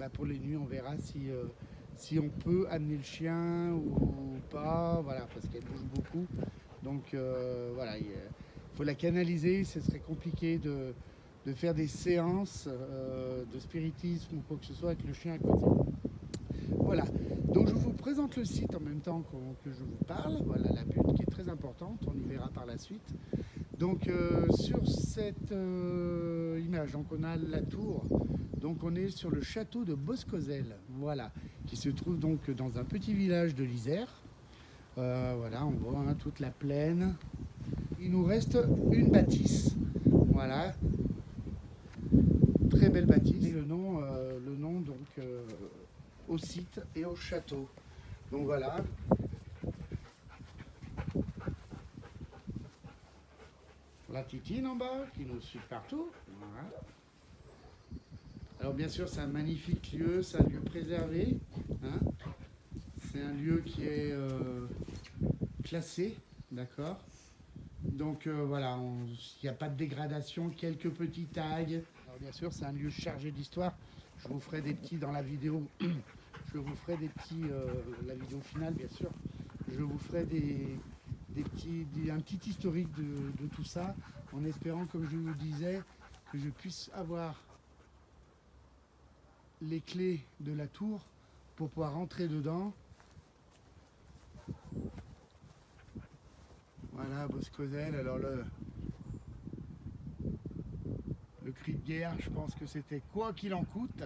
pour les nuits, on verra si on peut amener le chien ou pas, voilà, parce qu'elle bouge beaucoup. Donc voilà, il faut la canaliser. Ce serait compliqué de faire des séances de spiritisme ou quoi que ce soit avec le chien à côté. Voilà, donc je vous présente le site en même temps que je vous parle. Voilà la butte qui est très importante, on y verra par la suite. Donc sur cette image, donc on a la tour, donc on est sur le château de Boscozel, voilà, qui se trouve donc dans un petit village de l'Isère. Voilà, on voit hein, toute la plaine. Il nous reste une bâtisse, voilà, très belle bâtisse. Et le nom donc au site et au château. Donc voilà. La Titine en bas qui nous suit partout. Voilà. Alors bien sûr c'est un magnifique lieu, c'est un lieu préservé. Hein. C'est un lieu qui est classé, d'accord. Donc voilà, il n'y a pas de dégradation, quelques petits tags. Alors bien sûr c'est un lieu chargé d'histoire. Je vous ferai des petits dans la vidéo. Je vous ferai des petits, la vidéo finale bien sûr. Je vous ferai un petit historique de tout ça, en espérant, comme je vous disais, que je puisse avoir les clés de la tour pour pouvoir rentrer dedans. Voilà, Boscozel. Alors le cri de guerre, je pense que c'était quoi qu'il en coûte.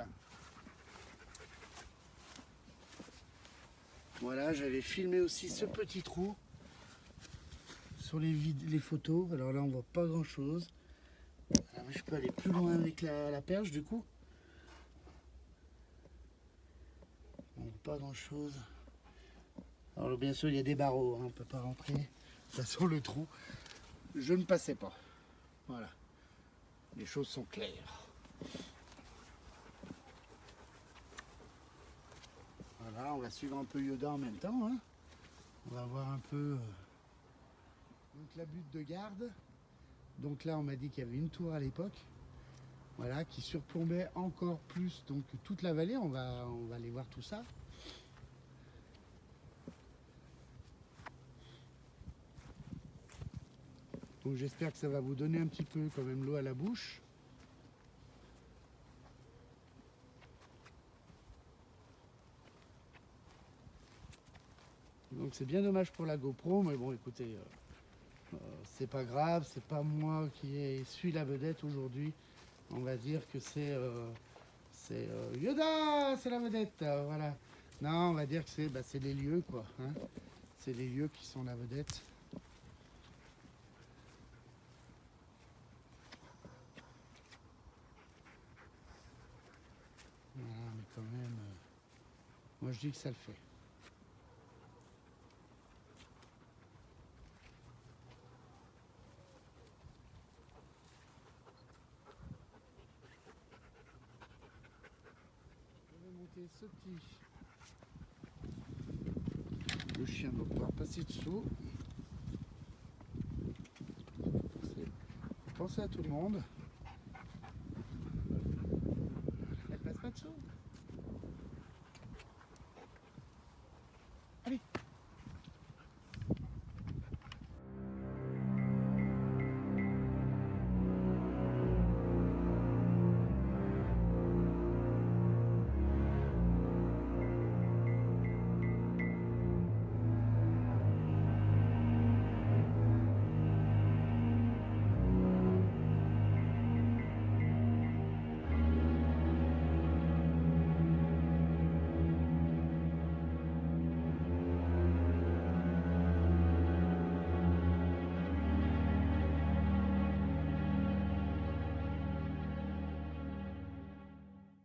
Voilà, j'avais filmé aussi ce petit trou sur les photos. Alors là, on voit pas grand chose. Alors, je peux aller plus loin avec la perche du coup. On voit pas grand chose. Alors bien sûr, il y a des barreaux, hein, on peut pas rentrer. De toute façon, le trou, je ne passais pas. Voilà, les choses sont claires. Voilà, on va suivre un peu Yoda en même temps. Hein. On va voir un peu donc la butte de garde. Donc là, on m'a dit qu'il y avait une tour à l'époque, voilà, qui surplombait encore plus donc toute la vallée. On va aller voir tout ça. Donc j'espère que ça va vous donner un petit peu quand même l'eau à la bouche. Donc c'est bien dommage pour la GoPro, mais bon écoutez, c'est pas grave, c'est pas moi qui suis la vedette aujourd'hui. On va dire que c'est Yoda, c'est la vedette, voilà. Non, on va dire que c'est les lieux quoi. Hein. C'est les lieux qui sont la vedette. Voilà, mais quand même, moi je dis que ça le fait. Ce petit le chien doit pouvoir passer dessous. Faut penser à tout le monde. Elle passe pas dessous. Allez.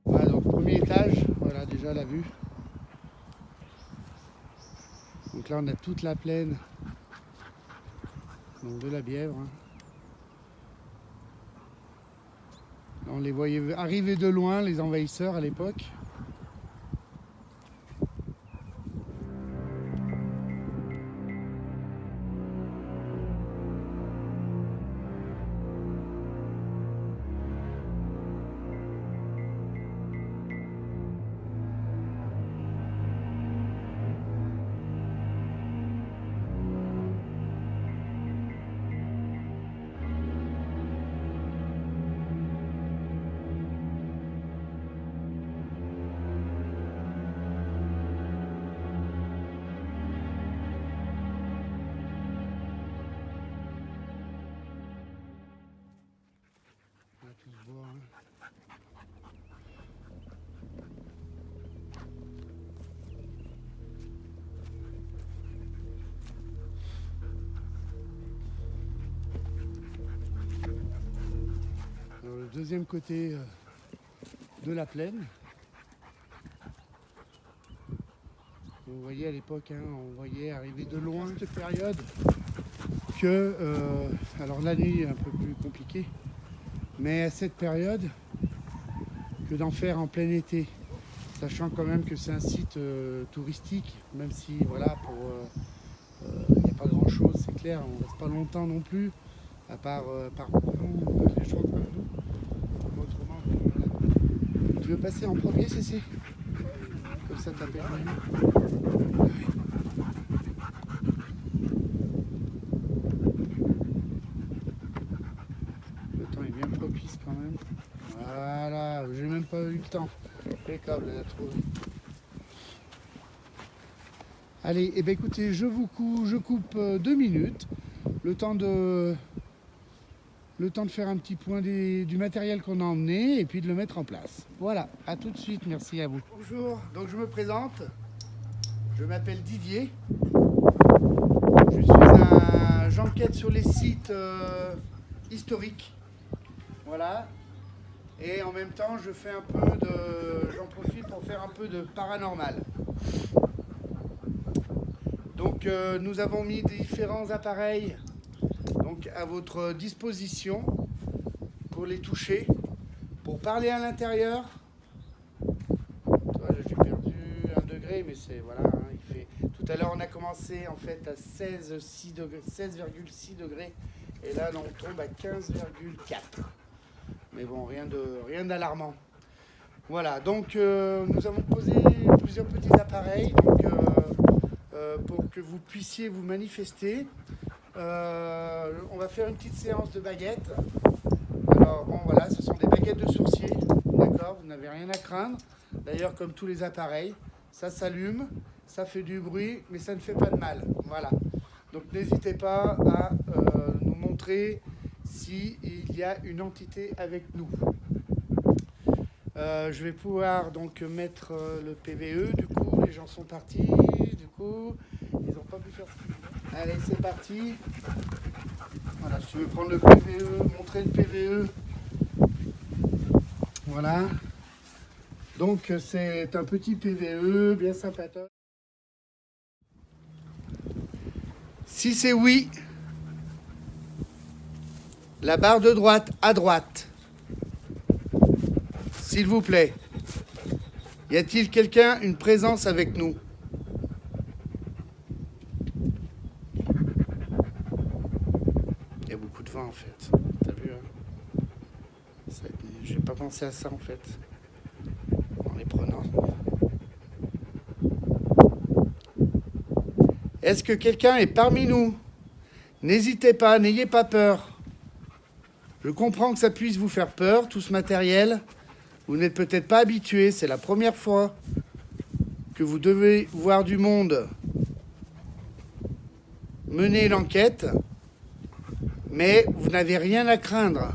Voilà, donc premier étage, voilà déjà la vue. Donc là on a toute la plaine donc de la Bièvre. Hein. On les voyait arriver de loin, les envahisseurs à l'époque. deuxième côté de la plaine. Vous voyez à l'époque, hein, on voyait arriver de loin cette période que, alors la nuit est un peu plus compliqué, mais à cette période que d'en faire en plein été, sachant quand même que c'est un site touristique, même si voilà, il n'y a pas grand chose, c'est clair, on ne reste pas longtemps non plus, à part nous, les gens comme nous. Autrement, voilà. Tu veux passer en premier, Cécile? Comme ça, t'as perdu. Le temps est bien propice quand même. Voilà, j'ai même pas eu le temps. Impeccable, elle a trouvé. Allez, eh bien, écoutez, je coupe 2 minutes. Le temps de faire un petit point du matériel qu'on a emmené et puis de le mettre en place. Voilà, à tout de suite, merci à vous. Bonjour, donc je me présente. Je m'appelle Didier. J'enquête sur les sites historiques. Voilà. Et en même temps, j'en profite pour faire un peu de paranormal. Donc nous avons mis différents appareils donc, à votre disposition pour les toucher, pour parler à l'intérieur. J'ai perdu 1 degré, mais c'est voilà, hein, il fait. Tout à l'heure on a commencé en fait à 16,6 degrés, et là on tombe à 15,4. Mais bon, rien d'alarmant. Voilà, donc nous avons posé plusieurs petits appareils donc, pour que vous puissiez vous manifester. On va faire une petite séance de baguettes. Alors bon, voilà, ce sont des baguettes de sourcier, d'accord, vous n'avez rien à craindre. D'ailleurs, comme tous les appareils, ça s'allume, ça fait du bruit, mais ça ne fait pas de mal. Voilà. Donc n'hésitez pas à nous montrer s'il y a une entité avec nous. Je vais pouvoir donc mettre le PVE, du coup, les gens sont partis, du coup, ils n'ont pas pu faire ce qu'ils voulaient. Allez, c'est parti. Voilà, si tu veux prendre le PVE, montrer le PVE. Voilà. Donc c'est un petit PVE bien sympatoche. Si c'est oui, la barre de droite à droite. S'il vous plaît. Y a-t-il quelqu'un, une présence avec nous? Il y a beaucoup de vent en fait. T'as vu, hein? J'ai pas pensé à ça en fait. En les prenant. Est-ce que quelqu'un est parmi nous? N'hésitez pas, n'ayez pas peur. Je comprends que ça puisse vous faire peur, tout ce matériel. Vous n'êtes peut-être pas habitué, c'est la première fois que vous devez voir du monde mener l'enquête, mais vous n'avez rien à craindre.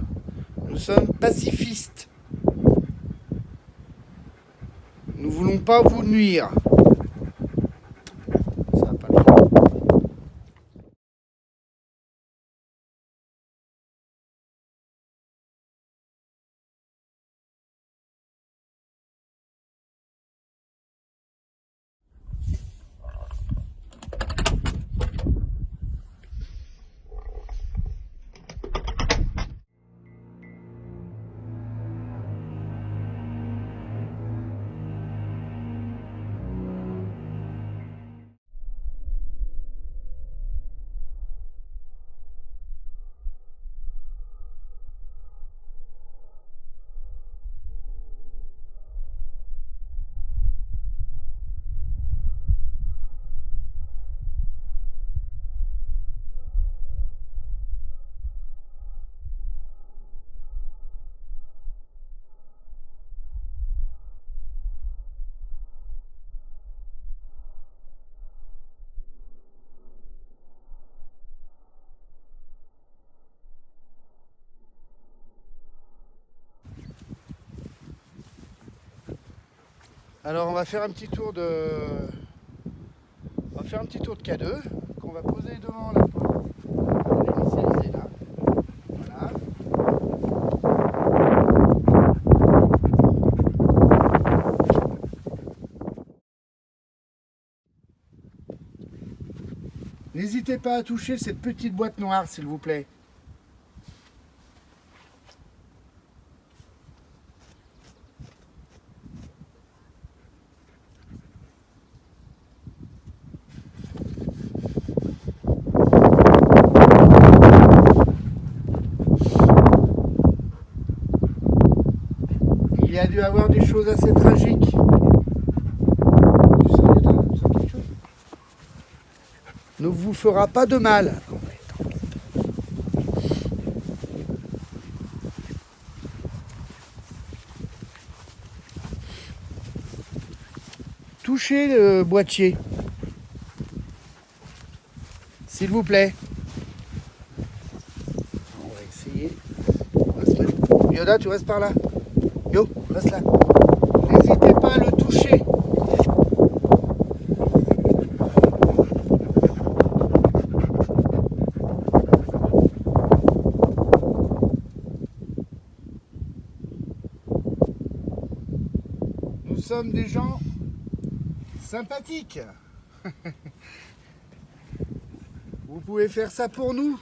Nous sommes pacifistes. Nous ne voulons pas vous nuire. Ça va pas le faire. Alors on va faire un petit tour de K2 qu'on va poser devant la porte. On va l'initialiser là. Voilà. N'hésitez pas à toucher cette petite boîte noire, s'il vous plaît. Il y a dû avoir des choses assez tragiques. Tu sens quelque chose? Ne vous fera pas de mal. Touchez le boîtier, s'il vous plaît. On va essayer. On va se mettre... Yoda, tu restes par là. Yo, reste là. N'hésitez pas à le toucher. Nous sommes des gens sympathiques. Vous pouvez faire ça pour nous.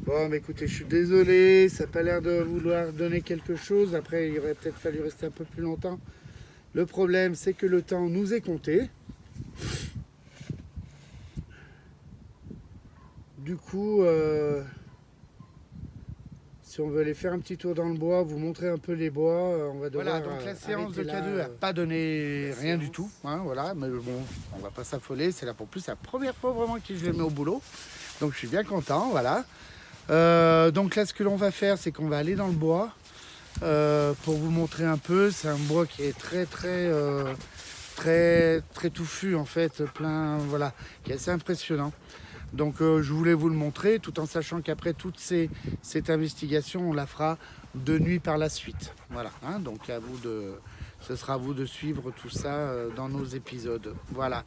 Bon, mais écoutez, je suis désolé, ça n'a pas l'air de vouloir donner quelque chose. Après, il aurait peut-être fallu rester un peu plus longtemps. Le problème, c'est que le temps nous est compté. Du coup, si on veut aller faire un petit tour dans le bois, vous montrer un peu les bois, on va devoir... Voilà, donc la séance de K2 n'a pas donné rien du tout. Hein, voilà, mais bon, on va pas s'affoler. C'est là pour plus, c'est la première fois vraiment que je le mets au boulot. Donc je suis bien content, voilà. Donc là, ce que l'on va faire, c'est qu'on va aller dans le bois pour vous montrer un peu. C'est un bois qui est très touffu en fait, plein, voilà, qui est assez impressionnant. Donc je voulais vous le montrer, tout en sachant qu'après toute cette investigation, on la fera de nuit par la suite. Voilà, hein, donc ce sera à vous de suivre tout ça dans nos épisodes. Voilà.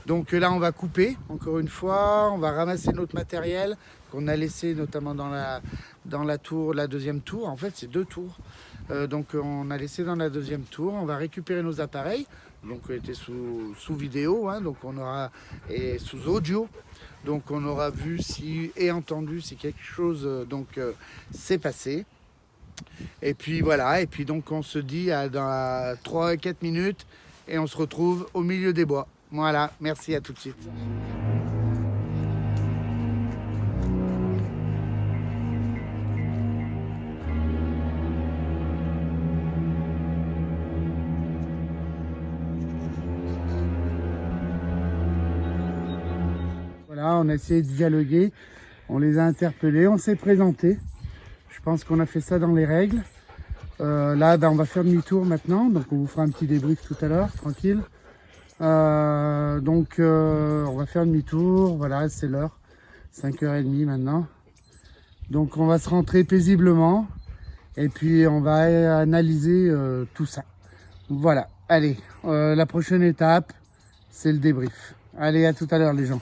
Donc là, on va couper, encore une fois, on va ramasser notre matériel qu'on a laissé notamment dans la tour, la deuxième tour. En fait, c'est 2 tours. Donc on a laissé dans la deuxième tour. On va récupérer nos appareils. Donc on était sous vidéo, hein, donc on aura, et sous audio. Donc on aura vu et entendu si quelque chose s'est passé. Et puis voilà, et puis donc on se dit dans 3-4 minutes et on se retrouve au milieu des bois. Voilà, merci, à tout de suite. Voilà, on a essayé de dialoguer, on les a interpellés, on s'est présenté. Je pense qu'on a fait ça dans les règles. Là, on va faire demi-tour maintenant, donc on vous fera un petit débrief tout à l'heure, tranquille. On va faire demi-tour, voilà, c'est l'heure, 5h30 maintenant. Donc on va se rentrer paisiblement et puis on va analyser tout ça. Voilà, allez, la prochaine étape, c'est le débrief. Allez, à tout à l'heure les gens.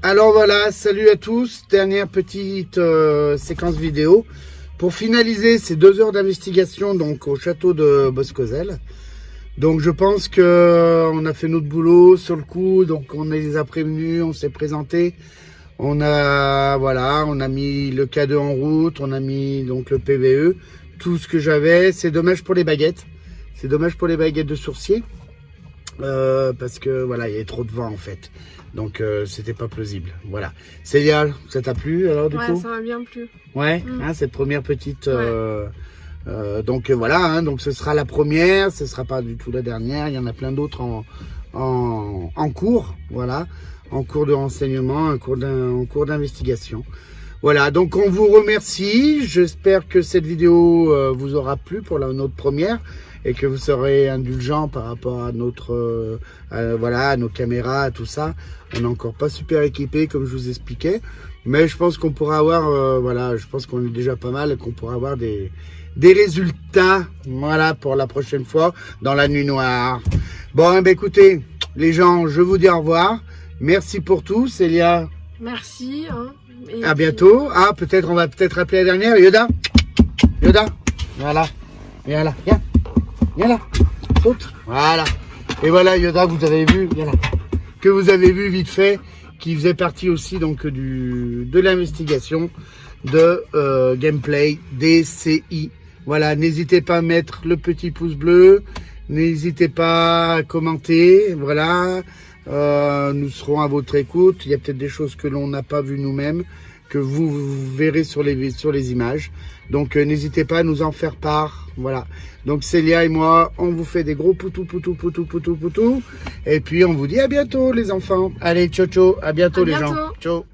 Alors voilà, salut à tous, dernière petite séquence vidéo pour finaliser ces 2 heures d'investigation donc au château de Boscosel. Donc je pense que on a fait notre boulot sur le coup, donc on les a prévenus, on s'est présenté, on a mis le K2 en route, on a mis donc le PVE, tout ce que j'avais. C'est dommage pour les baguettes, de sourcier parce que voilà, il y avait trop de vent en fait. Donc c'était pas plausible. Voilà. Célia, ça t'a plu alors du coup? Ouais, ça m'a bien plu. Ouais, hein, cette première petite. Donc voilà, hein, donc ce sera la première, ce sera pas du tout la dernière. Il y en a plein d'autres en cours, voilà, en cours de renseignement, en cours d'investigation. Voilà, donc on vous remercie. J'espère que cette vidéo vous aura plu pour notre première et que vous serez indulgent par rapport à notre à nos caméras, à tout ça. On n'est encore pas super équipé comme je vous expliquais, mais je pense qu'on pourra avoir je pense qu'on est déjà pas mal et qu'on pourra avoir des résultats, voilà, pour la prochaine fois dans la nuit noire. Bon, ben écoutez, les gens, je vous dis au revoir. Merci pour tout, Célia. Merci. Hein, à bientôt. Ah, on va peut-être rappeler la dernière, Yoda. Yoda, voilà. Viens là, viens. Viens là. Saute. Voilà. Et voilà Yoda, vous avez vu, viens là. Que vous avez vu vite fait, qui faisait partie aussi donc de l'investigation de gameplay DCI. Voilà, n'hésitez pas à mettre le petit pouce bleu, n'hésitez pas à commenter, voilà, nous serons à votre écoute. Il y a peut-être des choses que l'on n'a pas vues nous-mêmes, que vous verrez sur les images. Donc n'hésitez pas à nous en faire part, voilà. Donc Célia et moi, on vous fait des gros poutou. Et puis on vous dit à bientôt les enfants. Allez, ciao, ciao, à bientôt les gens. Ciao.